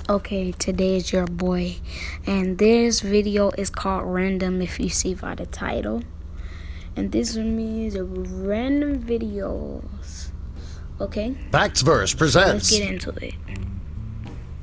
Okay, today is your boy, and this video is called Random if you see by the title. And this means random videos. Okay? FactsVerse Let's presents. get into it.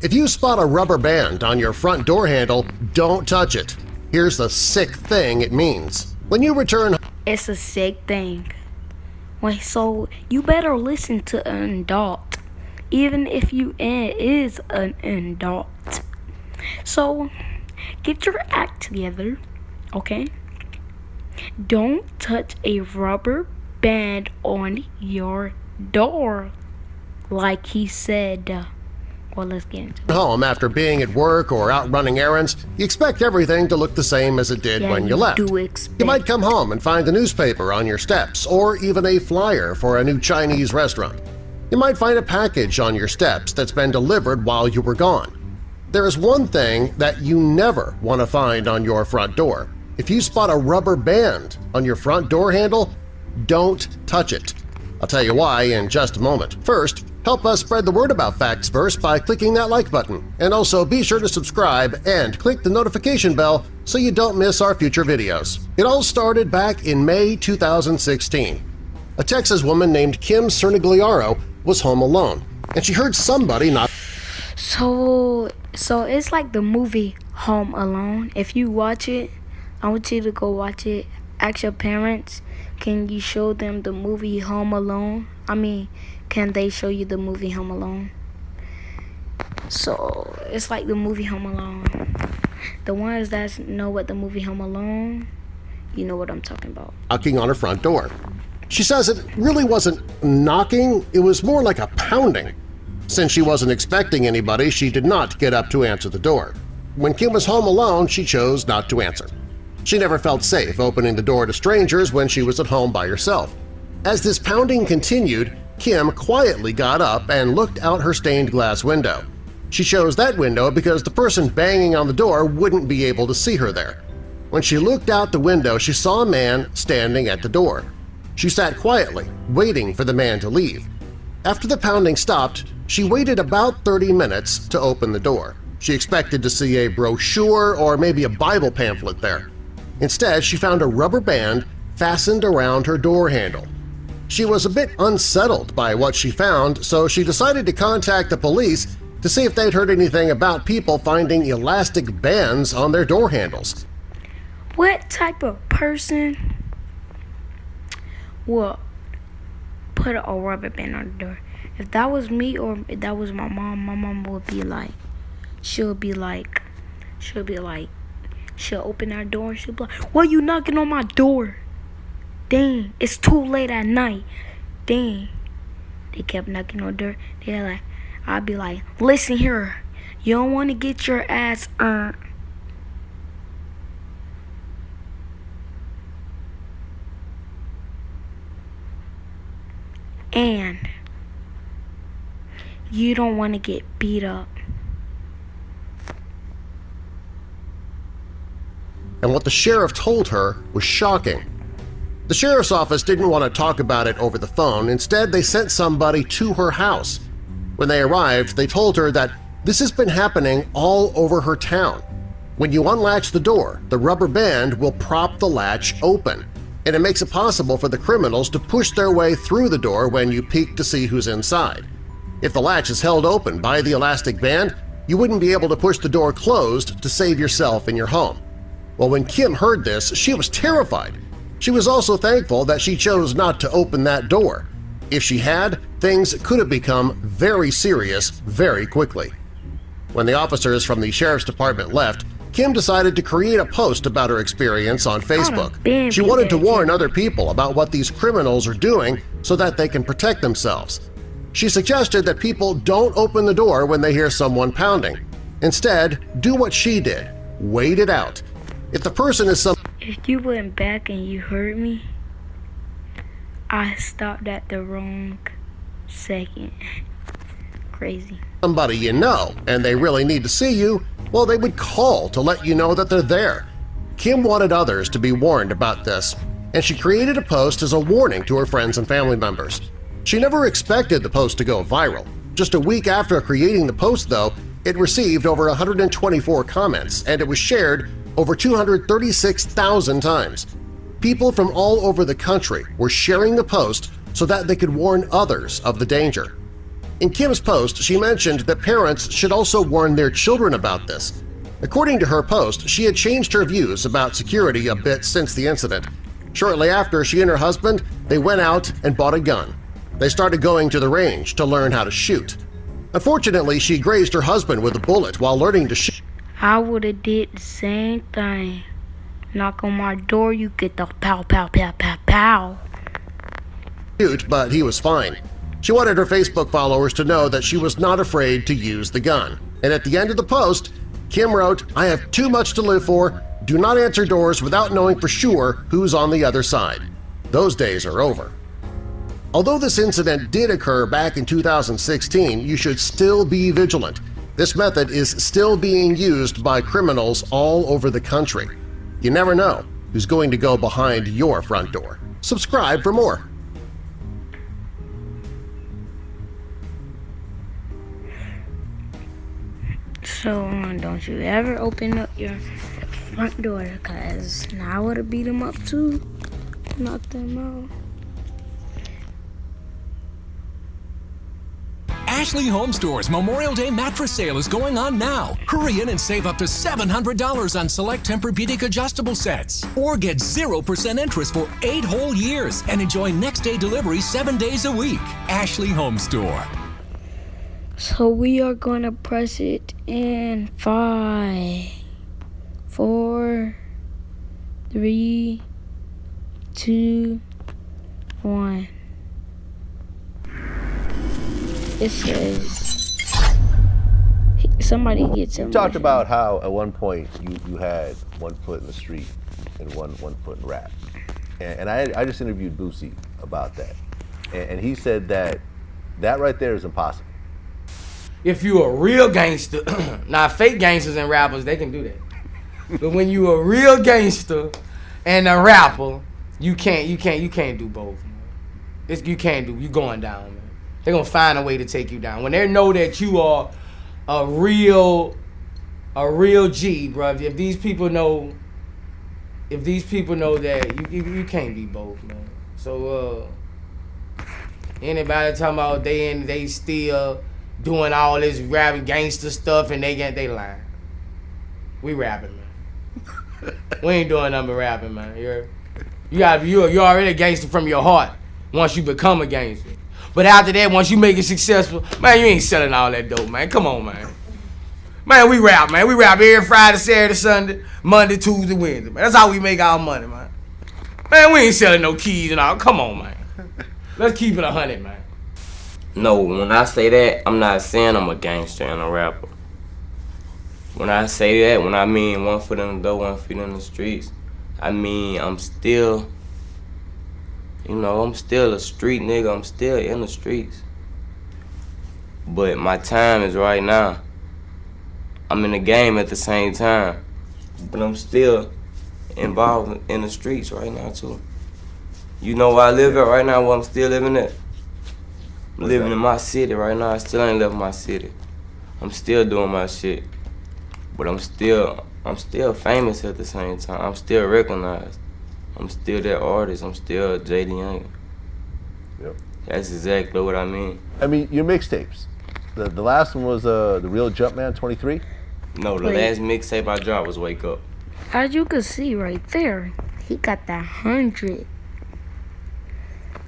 If you spot a rubber band on your front door handle, don't touch it. Here's the sick thing it means. When you return It's a sick thing. Wait, so you better listen to an adult, even if you is an adult. So get your act together, okay? Don't touch a rubber band on your door, like he said. Well, let's get into it. home after being at work or out running errands, you expect everything to look the same as it did when you left. do expect. You might come home and find a newspaper on your steps or even a flyer for a new Chinese restaurant. You might find a package on your steps that's been delivered while you were gone. There is one thing that you never want to find on your front door. If you spot a rubber band on your front door handle, don't touch it. I'll tell you why in just a moment. First, help us spread the word about FactsVerse by clicking that like button, and also be sure to subscribe and click the notification bell so you don't miss our future videos. It all started back in May 2016. A Texas woman named Kim Cernigliaro was home alone, and she heard somebody knock. So it's like the movie Home Alone. If you watch it, I want you to go watch it. Ask your parents, can you show them the movie Home Alone? Can they show you the movie Home Alone? So it's like the movie Home Alone. The ones that know what the movie Home Alone, you know what I'm talking about. Knocking on her front door. She says it really wasn't knocking, it was more like a pounding. Since she wasn't expecting anybody, she did not get up to answer the door. When Kim was home alone, she chose not to answer. She never felt safe opening the door to strangers when she was at home by herself. As this pounding continued, Kim quietly got up and looked out her stained glass window. She chose that window because the person banging on the door wouldn't be able to see her there. When she looked out the window, she saw a man standing at the door. She sat quietly, waiting for the man to leave. After the pounding stopped, she waited about 30 minutes to open the door. She expected to see a brochure or maybe a Bible pamphlet there. Instead, she found a rubber band fastened around her door handle. She was a bit unsettled by what she found, so she decided to contact the police to see if they'd heard anything about people finding elastic bands on their door handles. What type of person would put a rubber band on the door? If that was me or if that was my mom would be like, she'll open that door and she'll be like, why you knocking on my door? Dang, it's too late at night. Dang. They kept knocking on the door. They're like, I'd be like, listen here, you don't want to get your ass earned. And you don't want to get beat up. And what the sheriff told her was shocking. The sheriff's office didn't want to talk about it over the phone. Instead, they sent somebody to her house. When they arrived, they told her that this has been happening all over her town. When you unlatch the door, the rubber band will prop the latch open, and it makes it possible for the criminals to push their way through the door when you peek to see who's inside. If the latch is held open by the elastic band, you wouldn't be able to push the door closed to save yourself and your home. Well, when Kim heard this, she was terrified. She was also thankful that she chose not to open that door. If she had, things could have become very serious very quickly. When the officers from the sheriff's department left, Kim decided to create a post about her experience on Facebook. She wanted to warn other people about what these criminals are doing so that they can protect themselves. She suggested that people don't open the door when they hear someone pounding. Instead, do what she did – wait it out. If the person is If you went back and you heard me, I stopped at the wrong second. Crazy. somebody you know and they really need to see you, well, they would call to let you know that they're there. Kim wanted others to be warned about this, and she created a post as a warning to her friends and family members. She never expected the post to go viral. Just a week after creating the post, though, It received over 124 comments, and it was shared over 236,000 times. People from all over the country were sharing the post so that they could warn others of the danger. In Kim's post, she mentioned that parents should also warn their children about this. According to her post, she had changed her views about security a bit since the incident. Shortly after, she and her husband, they went out and bought a gun. They started going to the range to learn how to shoot. Unfortunately, she grazed her husband with a bullet while learning to shoot. I would have did the same thing. Knock on my door, you get the pow, pow, pow, pow, pow. But he was fine. She wanted her Facebook followers to know that she was not afraid to use the gun. And at the end of the post, Kim wrote, "I have too much to live for. Do not answer doors without knowing for sure who's on the other side. Those days are over." Although this incident did occur back in 2016, you should still be vigilant. This method is still being used by criminals all over the country. You never know who's going to go behind your front door. Subscribe for more. So don't you ever open up your front door, because now I would have beat them up too. Knock them out. Ashley Home Store's Memorial Day mattress sale is going on now. Hurry in and save up to $700 on select Tempur-Pedic adjustable sets. Or get 0% interest for 8 whole years and enjoy next-day delivery 7 days a week. Ashley Home Store. So we are going to press it in 5, 4, 3, 2, 1. It says somebody gets him. You talked about how at one point you had 1 foot in the street and one foot in rap. And I just interviewed Boosie about that. And he said that right there is impossible. If you a real gangster, now fake gangsters and rappers, they can do that. But when you a real gangster and a rapper, you can't do both. Man. You going down, man. They're gonna find a way to take you down. When they know that you are a real G, bro. If these people know that you can't be both, man. So anybody talking about they still doing all this rapping gangster stuff and they lying. We rapping, man. We ain't doing nothing but rapping, man. You're already a gangster from your heart once you become a gangster. But after that, once you make it successful, man, you ain't selling all that dope, man. Come on, man. Man, we rap, man. We rap every Friday, Saturday, Sunday, Monday, Tuesday, Wednesday, man. That's how we make our money, man. Man, we ain't selling no keys and all. Come on, man. Let's keep it 100, man. No, when I say that, I'm not saying I'm a gangster and a rapper. When I say that, when I mean 1 foot in the door, 1 foot in the streets, I mean I'm still a street nigga. I'm still in the streets. But my time is right now. I'm in the game at the same time. But I'm still involved in the streets right now, too. You know where I live at right now, where I'm still living at? I'm living in my city right now. I still ain't left my city. I'm still doing my shit. But I'm still famous at the same time. I'm still recognized. I'm still that artist. I'm still J.D. Young. Yep. That's exactly what I mean. I mean, your mixtapes. The last one was The Real Jumpman 23? No, the last mixtape I dropped was Wake Up. As you can see right there, he got that 100.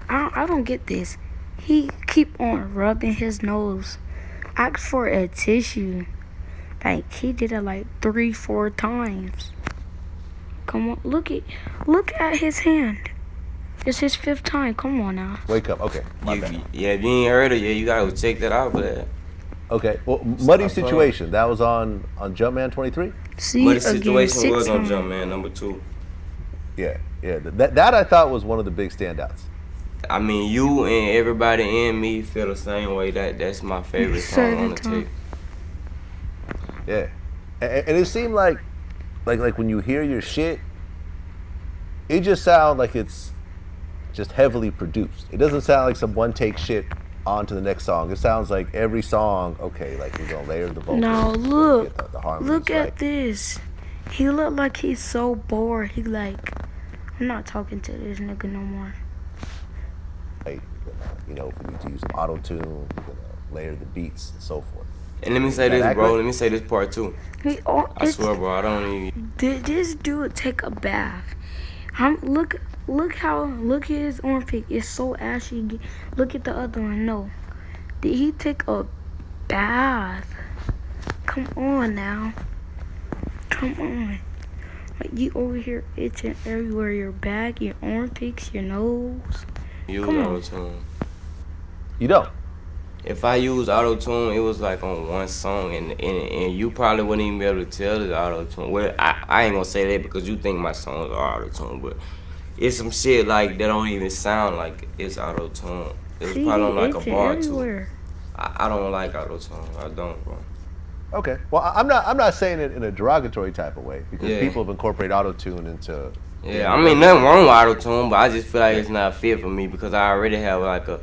I don't get this. He keep on rubbing his nose. Ask for a tissue. Like, he did it like 3-4 times. Come on, look at his hand. It's his 5th time. Come on now. Wake Up, okay. My bad. Yeah, if you ain't heard it yet, you gotta go check that out, but Okay, well, Muddy Situation, that was on Jumpman 23? See, the again, situation 6 was on times. Jumpman #2. Yeah. That I thought was one of the big standouts. I mean, you and everybody and me feel the same way. That's my favorite song on the tape. Yeah, and it seemed like when you hear your shit, it just sounds like it's just heavily produced. It doesn't sound like some one-take shit on to the next song. It sounds like every song, okay, like we're gonna layer the vocals. No, we're gonna look. get the harmonies Look at right. this. He look like he's so bored. He like, I'm not talking to this nigga no more. We're gonna, you know, if we need to use some auto tune, we're gonna layer the beats and so forth. And let me say Is that this, bro. accurate? Let me say this part too. I swear, bro. I don't even. Did this dude take a bath? Look at his armpit. It's so ashy. Look at the other one. No. Did he take a bath? Come on now. Come on. Like you over here itching everywhere. Your back, your armpits, your nose. Use Come on. auto tune. You don't. If I use auto tune, it was like on one song, and you probably wouldn't even be able to tell it's auto tune. Well, I ain't gonna say that because you think my songs are auto tune, but it's some shit like that don't even sound like it's auto tune. It was See, probably on like a itching bar too. everywhere. I don't like auto tune. I don't, bro. Okay. Well, I'm not saying it in a derogatory type of way because Yeah. people have incorporated auto tune into. Yeah, I mean nothing wrong with auto tune, but I just feel like it's not fit for me because I already have like a,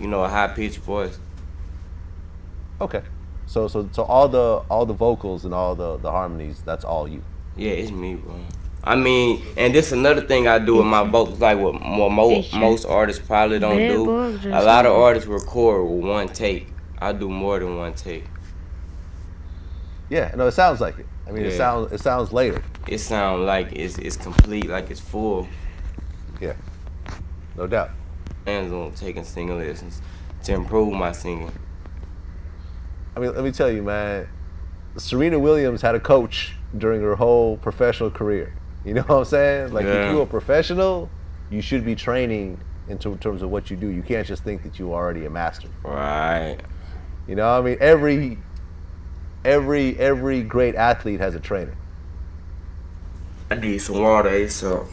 a high pitched voice. Okay. So all the vocals and all the harmonies, that's all you. Yeah, it's me, bro. I mean, and this another thing I do with my vocals, like what most artists probably don't Bad do. bugs or A lot of something. artists record with one take. I do more than one take. Yeah. No, it sounds like it. I mean, Yeah. it sounds layered. It sounds like it's complete, like it's full. Yeah. No doubt. Plans on taking singing lessons to improve my singing. I mean, let me tell you, man. Serena Williams had a coach during her whole professional career. You know what I'm saying? Like, Yeah. if you're a professional, you should be training in terms of what you do. You can't just think that you're already a master. Right. You know what I mean? Every great athlete has a trainer. I need some water, ASAP.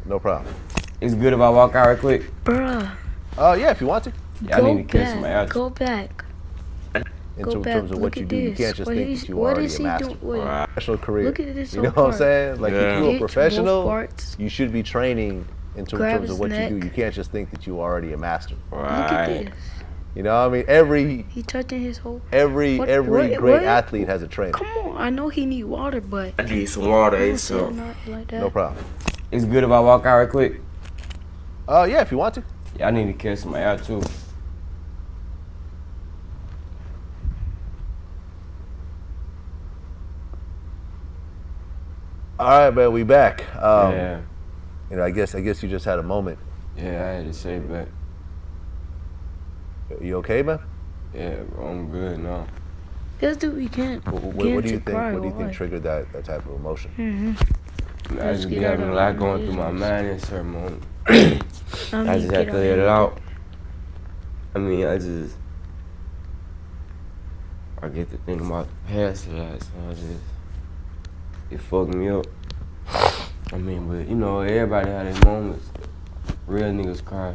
No problem. It's good if I walk out right quick. Bruh, Yeah, if you want to. Yeah, I go need to catch some air. back. Go back. In Go back. terms of what Look you at do, you this. can't just What think is- that you're what already is a he master. doing? Wait. Right. Professional career. Look at this You know whole what I'm saying? Like, Yeah. if you're a Hitch both professional, parts. you should be training in Grab terms of his what neck. you do. You can't just think that you're already a master. Look at Right. this. You know what I mean? Every He touching his whole. every What- great what? athlete has a trainer. Come on, I know he need water, but I need some water, don't say it ASAP. not like that. No problem. It's good if I walk out right quick. Yeah, if you want to. Yeah, I need to catch some air too. All right, man, we back. Yeah. You know, I guess you just had a moment. Yeah, I had to say back. You okay, man? Yeah, bro, I'm good now. Let's do what we can. What do you think? What do you think triggered that type of emotion? I just be get having a out lot of going my through my mind in certain moments. I I mean, just get have to out let here. it out. I mean, I get to think about the past a lot, so it fucked me up. I mean, but everybody had their moments. Real niggas cry.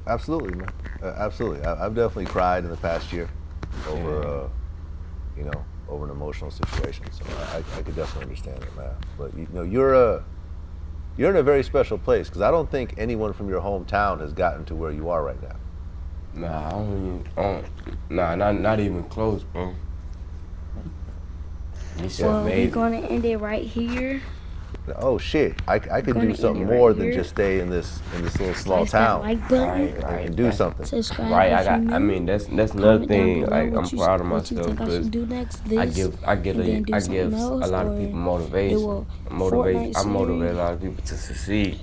Absolutely, man. Absolutely. I've definitely cried in the past year over, over an emotional situation. So I could definitely understand it, man. But you're in a very special place because I don't think anyone from your hometown has gotten to where you are right now. Nah, I don't even, not even close, bro. This shit Well, we're amazing. gonna end it right here. Oh shit! I could Gonna do end something it right more than here. just stay in this little small Press that town. like button. Right, I right. can do something. Subscribe Right, if you I new. mean that's another Comment down thing. below Like what I'm you- proud of what you myself think I because should do next. I This, give and then do a something else, lot of or people do motivation. a I Fortnite motivate a series. lot of people to succeed.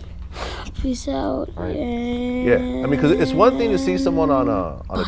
Peace out. Right. And Yeah, I mean, because it's one thing to see someone on a